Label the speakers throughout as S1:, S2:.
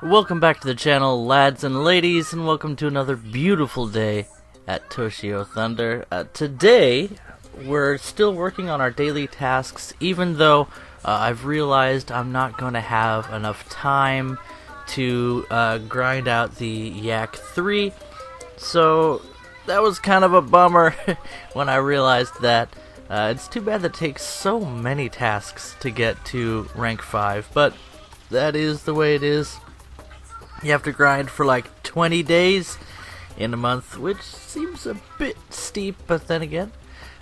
S1: Welcome back to the channel, lads and ladies, and welcome to another beautiful day at Toshio Thunder. Today, we're still working on our daily tasks, even though I've realized I'm not going to have enough time to grind out the Yak 3, so that was kind of a bummer when I realized that. It's too bad that it takes so many tasks to get to rank 5, but that is the way it is. You have to grind for like 20 days in a month, which seems a bit steep, but then again,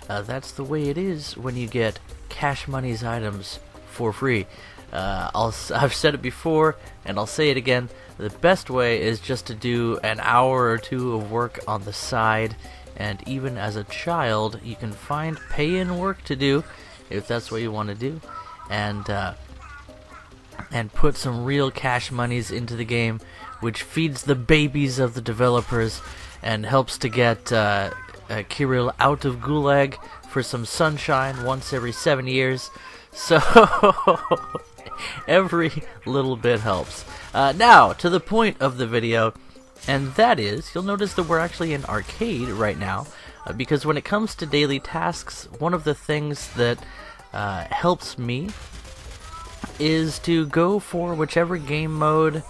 S1: that's the way it is when you get Cash Money's items for free. I've said it before, and I'll say it again, the best way is just to do an hour or two of work on the side, and even as a child, you can find pay-in work to do, if that's what you want to do, and put some real cash monies into the game, which feeds the babies of the developers and helps to get Kirill out of Gulag for some sunshine once every 7 years. So every little bit helps. Now, to the point of the video, and that is, you'll notice that we're actually in arcade right now, because when it comes to daily tasks, one of the things that helps me is to go for whichever game mode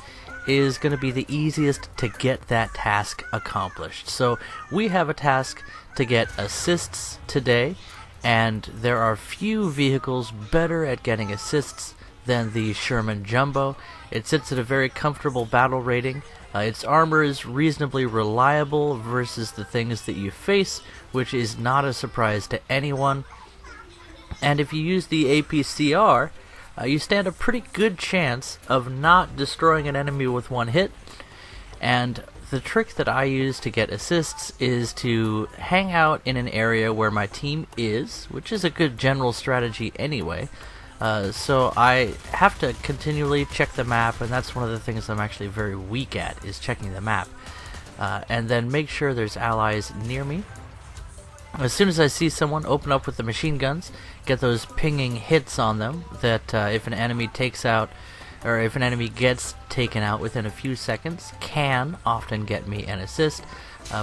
S1: is going to be the easiest to get that task accomplished. So we have a task to get assists today, and there are few vehicles better at getting assists than the Sherman Jumbo. It sits at a very comfortable battle rating. Its armor is reasonably reliable versus the things that you face, which is not a surprise to anyone. And if you use the APCR, you stand a pretty good chance of not destroying an enemy with one hit. And the trick that I use to get assists is to hang out in an area where my team is, which is a good general strategy anyway. So I have to continually check the map, and that's one of the things I'm actually very weak at, is checking the map. And then make sure there's allies near me. As soon as I see someone, open up with the machine guns, get those pinging hits on them that if an enemy takes out, or if an enemy gets taken out within a few seconds, can often get me an assist.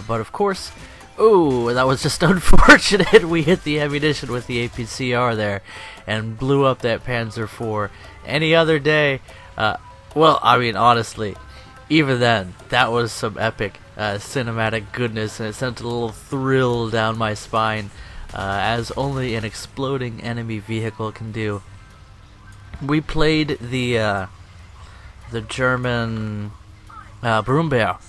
S1: But of course, ooh, that was just unfortunate. We hit the ammunition with the APCR there and blew up that Panzer IV. Any other day, well, I mean, honestly, even then, that was some epic cinematic goodness, and it sent a little thrill down my spine, as only an exploding enemy vehicle can do. We played the German Brummbär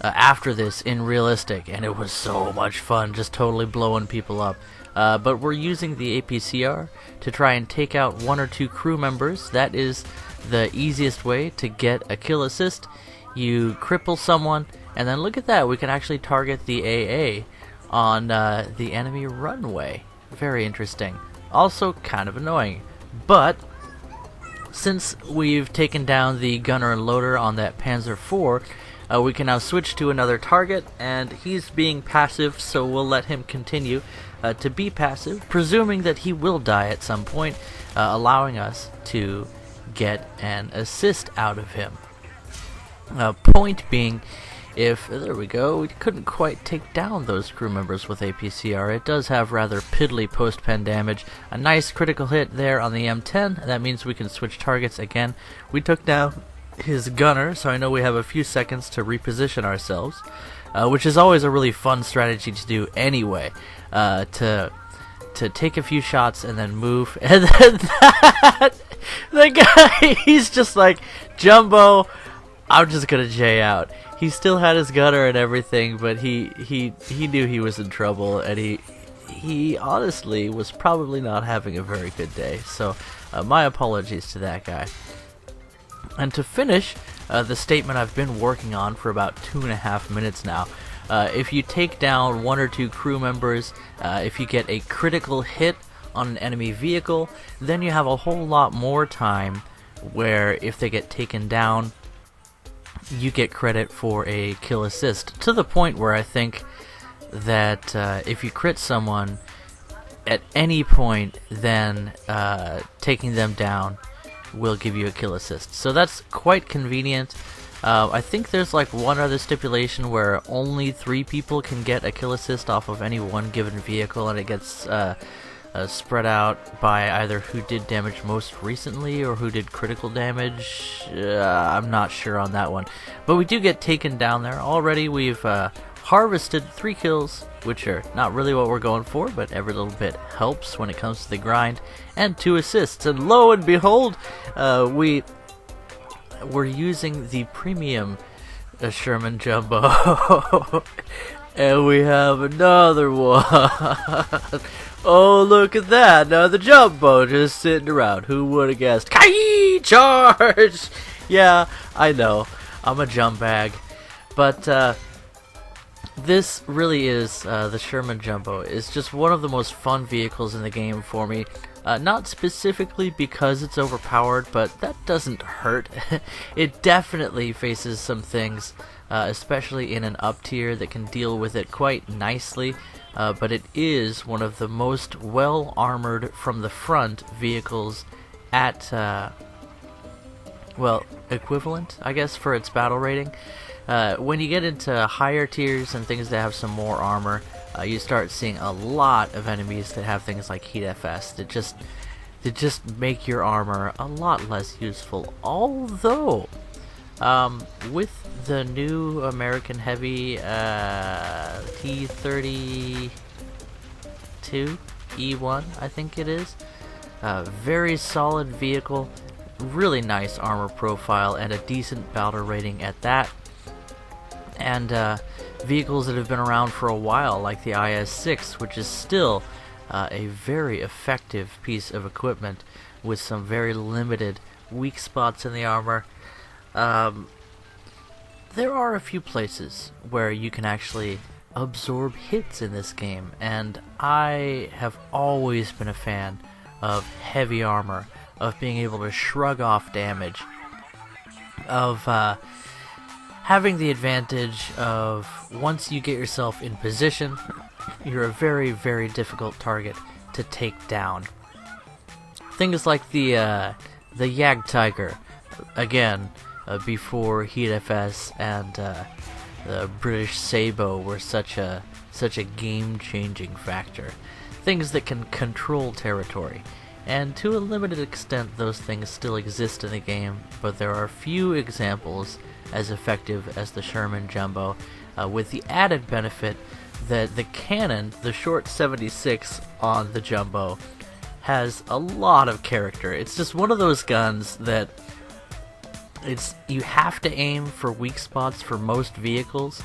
S1: after this in realistic, and it was so much fun, just totally blowing people up. But we're using the APCR to try and take out one or two crew members. That is the easiest way to get a kill assist. You cripple someone, and then look at that, we can actually target the AA on the enemy runway. Very interesting. Also kind of annoying. But since we've taken down the gunner and loader on that Panzer IV, we can now switch to another target, and he's being passive, so we'll let him continue to be passive, presuming that he will die at some point, allowing us to get an assist out of him. Point being, there we go, we couldn't quite take down those crew members with APCR. It does have rather piddly post-pen damage. A nice critical hit there on the M10, that means we can switch targets again. We took down his gunner, so I know we have a few seconds to reposition ourselves, which is always a really fun strategy to do anyway, to take a few shots and then move, and then the guy, he's just like, Jumbo, I'm just gonna J out. He still had his gunner and everything, but he knew he was in trouble, and he honestly was probably not having a very good day. So my apologies to that guy. And to finish the statement I've been working on for about 2.5 minutes now, if you take down one or two crew members, if you get a critical hit on an enemy vehicle, then you have a whole lot more time where if they get taken down, you get credit for a kill assist, to the point where I think that if you crit someone at any point, then taking them down will give you a kill assist. So that's quite convenient. I think there's like one other stipulation where only 3 people can get a kill assist off of any one given vehicle, and it gets spread out by either who did damage most recently or who did critical damage. I'm not sure on that one, but we do get taken down there. Already we've harvested 3 kills, which are not really what we're going for, but every little bit helps when it comes to the grind, and 2 assists, and lo and behold, we're using the premium Sherman Jumbo. And we have another one. Oh, look at that. Now the Jumbo just sitting around. Who would have guessed? Kai charge! Yeah, I know. I'm a jump bag. But this really is, the Sherman Jumbo is just one of the most fun vehicles in the game for me. Not specifically because it's overpowered, but that doesn't hurt. It definitely faces some things, especially in an up tier, that can deal with it quite nicely, but it is one of the most well armored from the front vehicles at, well, equivalent, I guess, for its battle rating. When you get into higher tiers and things that have some more armor, you start seeing a lot of enemies that have things like Heat FS that just make your armor a lot less useful. Although, with the new American Heavy T32 E1, I think it is, very solid vehicle, really nice armor profile, and a decent battle rating at that. And vehicles that have been around for a while, like the IS-6, which is still a very effective piece of equipment with some very limited weak spots in the armor. There are a few places where you can actually absorb hits in this game, and I have always been a fan of heavy armor, of being able to shrug off damage, of having the advantage of, once you get yourself in position, you're a very, very difficult target to take down. Things like the Jagdtiger, again, before Heat FS and the British Sabo were such a game-changing factor. Things that can control territory. And to a limited extent, those things still exist in the game, but there are few examples as effective as the Sherman Jumbo, with the added benefit that the cannon, the short 76 on the Jumbo, has a lot of character. It's just one of those guns that you have to aim for weak spots for most vehicles,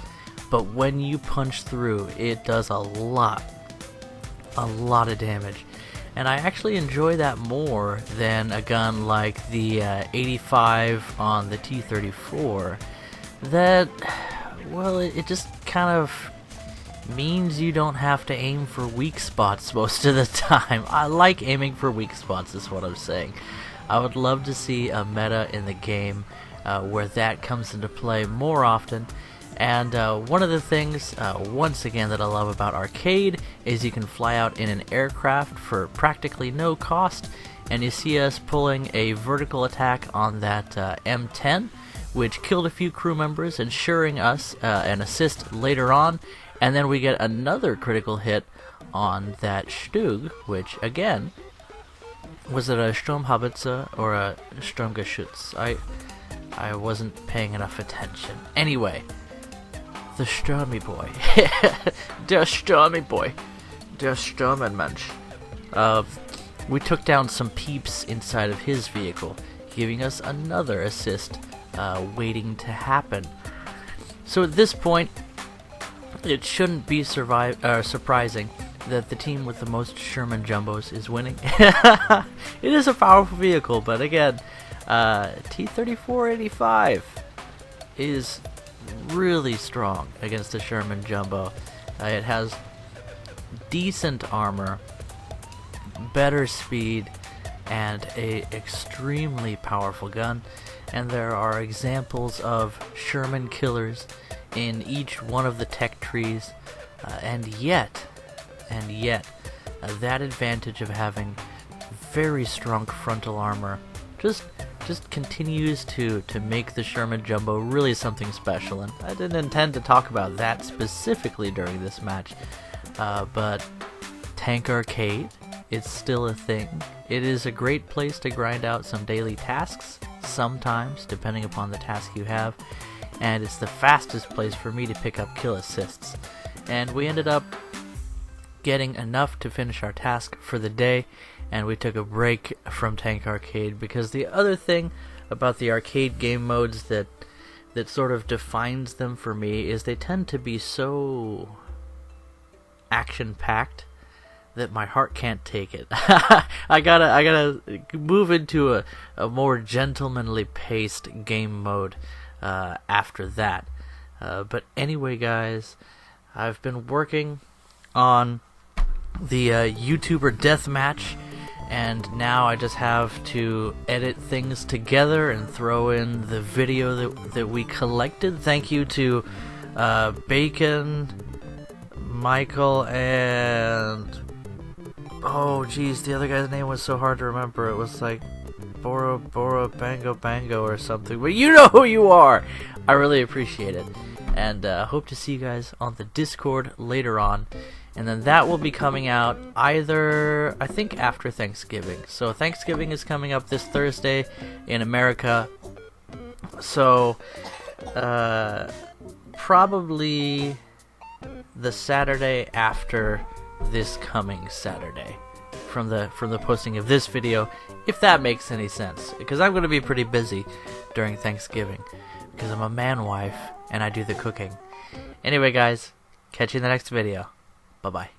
S1: but when you punch through, it does a lot of damage. And I actually enjoy that more than a gun like the 85 on the T34 that, well, it just kind of means you don't have to aim for weak spots most of the time. I like aiming for weak spots, is what I'm saying. I would love to see a meta in the game where that comes into play more often. And one of the things, once again, that I love about Arcade is you can fly out in an aircraft for practically no cost, and you see us pulling a vertical attack on that M10, which killed a few crew members, ensuring us an assist later on, and then we get another critical hit on that Stug, which, again, was it a Sturmhaubitze or a Sturmgeschütz? I wasn't paying enough attention. Anyway, the Sturmy Boy. Der Sturmy Boy. Der Sturmenmensch. We took down some peeps inside of his vehicle, giving us another assist waiting to happen. So at this point, it shouldn't be surprising that the team with the most Sherman Jumbos is winning. It is a powerful vehicle, but again, T3485 is really strong against the Sherman Jumbo. It has decent armor, better speed, and a extremely powerful gun, and there are examples of Sherman killers in each one of the tech trees, and yet that advantage of having very strong frontal armor just just continues to make the Sherman Jumbo really something special. And I didn't intend to talk about that specifically during this match, but Tank Arcade, it's still a thing. It is a great place to grind out some daily tasks, sometimes, depending upon the task you have, and it's the fastest place for me to pick up kill assists. And we ended up getting enough to finish our task for the day, and we took a break from Tank Arcade, because the other thing about the arcade game modes that sort of defines them for me is they tend to be so action-packed that my heart can't take it. I gotta move into a more gentlemanly paced game mode after that. But anyway, guys, I've been working on the YouTuber deathmatch, and now I just have to edit things together and throw in the video that we collected. Thank you to Bacon, Michael, and oh geez, the other guy's name was so hard to remember. It was like Bora Bango or something, but you know who you are. I really appreciate it, and hope to see you guys on the Discord later on. And then that will be coming out either, I think, after Thanksgiving. So Thanksgiving is coming up this Thursday in America. So probably the Saturday after this coming Saturday from the posting of this video, if that makes any sense, because I'm going to be pretty busy during Thanksgiving because I'm a man wife and I do the cooking. Anyway, guys, catch you in the next video. Bye-bye.